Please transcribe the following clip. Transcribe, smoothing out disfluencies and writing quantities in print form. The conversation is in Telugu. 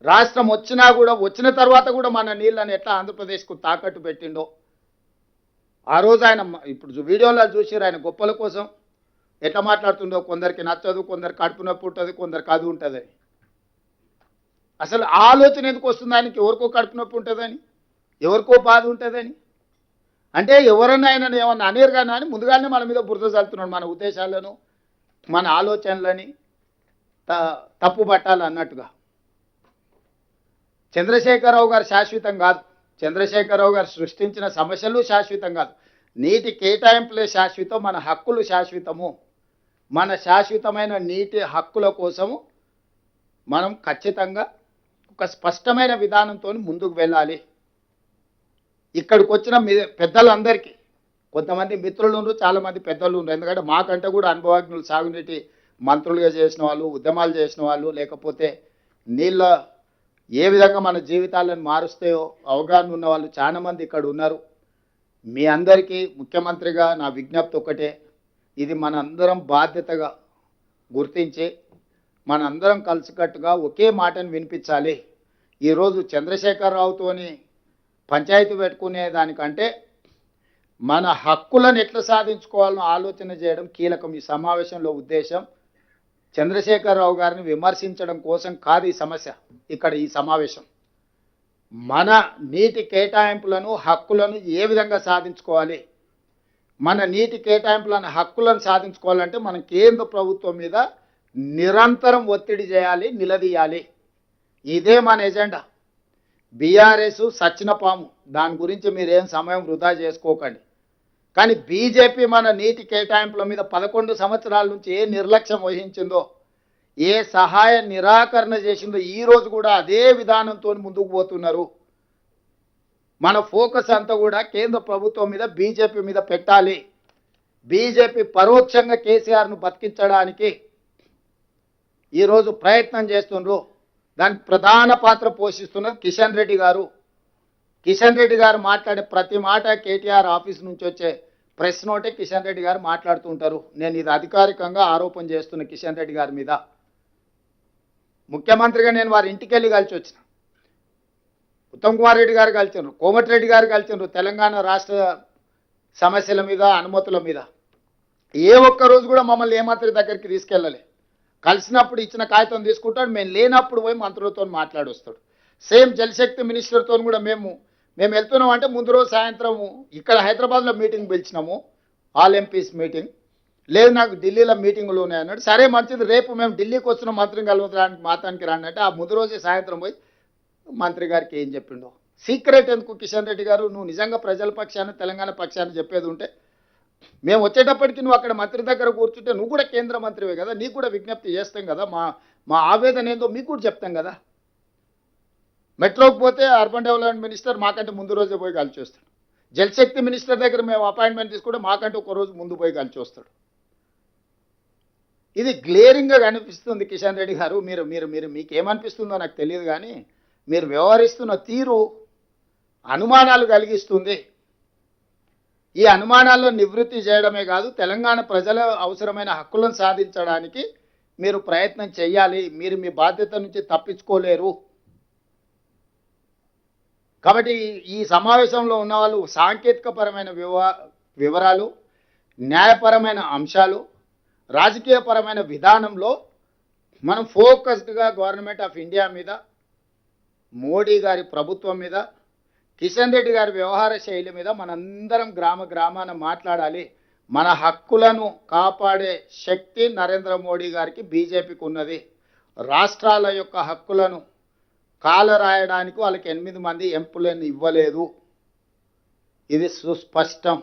రాష్ట్రం వచ్చినా కూడా వచ్చిన తర్వాత కూడా మన నీళ్ళని ఎట్లా ఆంధ్రప్రదేశ్కు తాకట్టు పెట్టిండో ఆ రోజు ఆయన ఇప్పుడు వీడియోలో చూసిరు ఆయన గొప్పల కోసం ఎట్లా మాట్లాడుతుండో, కొందరికి నచ్చదు, కొందరు కడుపు నొప్పి ఉంటుంది, కొందరికి అది ఉంటుంది. అసలు ఆలోచన ఎందుకు వస్తుంది ఆయనకి? ఎవరికో కడుపు నొప్పి ఉంటుందని, ఎవరికో బాధ ఉంటుందని. అంటే ఎవరన్నా ఆయన ఏమన్నా అనేరు కానీ అని ముందుగానే మన మీద బురద చల్లుతున్నాడు, మన ఉద్దేశాలను మన ఆలోచనలని తప్పు పట్టాలి అన్నట్టుగా. చంద్రశేఖరరావు గారు శాశ్వతం కాదు, చంద్రశేఖరరావు గారు సృష్టించిన సమస్యలు శాశ్వతం కాదు. నీటి కేటాయింపులే శాశ్వతం, మన హక్కులు శాశ్వతము. మన శాశ్వతమైన నీటి హక్కుల కోసము మనం ఖచ్చితంగా ఒక స్పష్టమైన విధానంతో ముందుకు వెళ్ళాలి. ఇక్కడికి వచ్చిన పెద్దలందరికీ, కొంతమంది మిత్రులు ఉన్నారు, చాలామంది పెద్దలు ఉన్నారు. ఎందుకంటే మాకంటే కూడా అనుభవజ్ఞులు, సాగునీటి మంత్రులుగా చేసిన వాళ్ళు, ఉద్యమాలు చేసిన వాళ్ళు, లేకపోతే నీళ్ళ ఏ విధంగా మన జీవితాలను మారుస్తాయో అవగాహన ఉన్న వాళ్ళు చాలామంది ఇక్కడ ఉన్నారు. మీ అందరికీ ముఖ్యమంత్రిగా నా విజ్ఞప్తి ఒకటే, ఇది మనందరం బాధ్యతగా గుర్తించి మనందరం కలిసికట్టుగా ఒకే మాటను వినిపించాలి. ఈరోజు చంద్రశేఖరరావుతోని పంచాయతీ పెట్టుకునే దానికంటే మన హక్కులను ఎట్లా సాధించుకోవాలని ఆలోచన చేయడం కీలకం. ఈ సమావేశంలో ఉద్దేశం చంద్రశేఖరరావు గారిని విమర్శించడం కోసం కాదు ఈ సమస్య. ఇక్కడ ఈ సమావేశం మన నీటి కేటాయింపులను, హక్కులను ఏ విధంగా సాధించుకోవాలి, మన నీటి కేటాయింపులను, హక్కులను సాధించుకోవాలంటే మనం కేంద్ర ప్రభుత్వం మీద నిరంతరం ఒత్తిడి చేయాలి, నిలదీయాలి. ఇదే మన ఎజెండా. బీఆర్ఎస్ సచ్చిన పాము, దాని గురించి మీరేం సమయం వృధా చేసుకోకండి. కానీ బీజేపీ మన నీటి కేటాయింపుల మీద 11 సంవత్సరాల నుంచి ఏ నిర్లక్ష్యం వహించిందో, ఏ సహాయ నిరాకరణ చేసిందో ఈరోజు కూడా అదే విధానంతో ముందుకు పోతున్నారు. మన ఫోకస్ అంతా కూడా కేంద్ర ప్రభుత్వం మీద, బీజేపీ మీద పెట్టాలి. బీజేపీ పరోక్షంగా కేసీఆర్ను బతికించడానికి ఈరోజు ప్రయత్నం చేస్తున్నారు. దానికి ప్రధాన పాత్ర పోషిస్తున్నది కిషన్ రెడ్డి గారు. కిషన్ రెడ్డి గారు మాట్లాడే ప్రతి మాట కేటీఆర్ ఆఫీస్ నుంచి వచ్చే ప్రెస్ నోటే కిషన్ రెడ్డి గారు మాట్లాడుతూ ఉంటారు. నేను ఇది అధికారికంగా ఆరోపణ చేస్తున్న కిషన్ రెడ్డి గారి మీద. ముఖ్యమంత్రిగా నేను వారి ఇంటికి వెళ్ళి కలిసి వచ్చిన. ఉత్తమ్ కుమార్ రెడ్డి గారు కలిసినారు, కోమటిరెడ్డి గారు కలిసినారు. తెలంగాణ రాష్ట్ర సమస్యల మీద, అనుమతుల మీద ఏ ఒక్క రోజు కూడా మమ్మల్ని ఏ మంత్రి దగ్గరికి తీసుకెళ్ళలే. కలిసినప్పుడు ఇచ్చిన కాగితం తీసుకుంటాడు, మేము లేనప్పుడు పోయి మంత్రులతో మాట్లాడొస్తాడు. సేమ్ జలశక్తి మినిస్టర్తో కూడా మేము వెళ్తున్నాం అంటే ముందు రోజు సాయంత్రం ఇక్కడ హైదరాబాద్లో మీటింగ్ పిలిచినాము, ఆల్ ఎంపీస్ మీటింగ్. లేదు నాకు ఢిల్లీలో మీటింగులు ఉన్నాయన్నాడు. సరే మంచిది, రేపు మేము ఢిల్లీకి వచ్చిన మంత్రిని కలవడానికి మాతానికి రాండి అంటే ఆ ముందు రోజే సాయంత్రం పోయి మంత్రి గారికి ఏం చెప్పిండో. సీక్రెట్ ఎందుకు కిషన్ రెడ్డి గారు? నువ్వు నిజంగా ప్రజల పక్షాన, తెలంగాణ పక్షాన చెప్పేది ఉంటే మేము వచ్చేటప్పటికి నువ్వు అక్కడ మంత్రి దగ్గర కూర్చుంటే నువ్వు కూడా కేంద్ర మంత్రివే కదా, నీకు కూడా విజ్ఞప్తి చేస్తాం కదా, మా ఆవేదన ఏందో మీకు కూడా చెప్తాం కదా. మెట్రోకి పోతే అర్బన్ డెవలప్మెంట్ మినిస్టర్ మాకంటే ముందు రోజే పోయి కలిసి వస్తాడు. జలశక్తి మినిస్టర్ దగ్గర మేము అపాయింట్మెంట్ తీసుకుంటే మాకంటే ఒక రోజు ముందు పోయి కలిసి వస్తాడు. ఇది గ్లేరింగ్గా కనిపిస్తుంది కిషన్ రెడ్డి గారు. మీకేమనిపిస్తుందో నాకు తెలియదు, కానీ మీరు వ్యవహరిస్తున్న తీరు అనుమానాలు కలిగిస్తుంది. ఈ అనుమానాలను నివృత్తి చేయడమే కాదు, తెలంగాణ ప్రజల అవసరమైన హక్కులను సాధించడానికి మీరు ప్రయత్నం చేయాలి. మీరు మీ బాధ్యత నుంచి తప్పించుకోలేరు. కాబట్టి ఈ సమావేశంలో ఉన్న వాళ్ళు సాంకేతికపరమైన వివరాలు, న్యాయపరమైన అంశాలు, రాజకీయపరమైన విధానంలో మనం ఫోకస్డ్గా గవర్నమెంట్ ఆఫ్ ఇండియా మీద, మోడీ గారి ప్రభుత్వం మీద, కిషన్ రెడ్డి గారి వ్యవహార శైలి మీద మనందరం గ్రామాన మాట్లాడాలి. మన హక్కులను కాపాడే శక్తి నరేంద్ర మోడీ గారికి, బీజేపీకి ఉన్నది. రాష్ట్రాల యొక్క హక్కులను కాలరాయడానికి వాళ్ళకి 8 మంది ఎంపీలను ఇవ్వలేదు. ఇది సుస్పష్టం.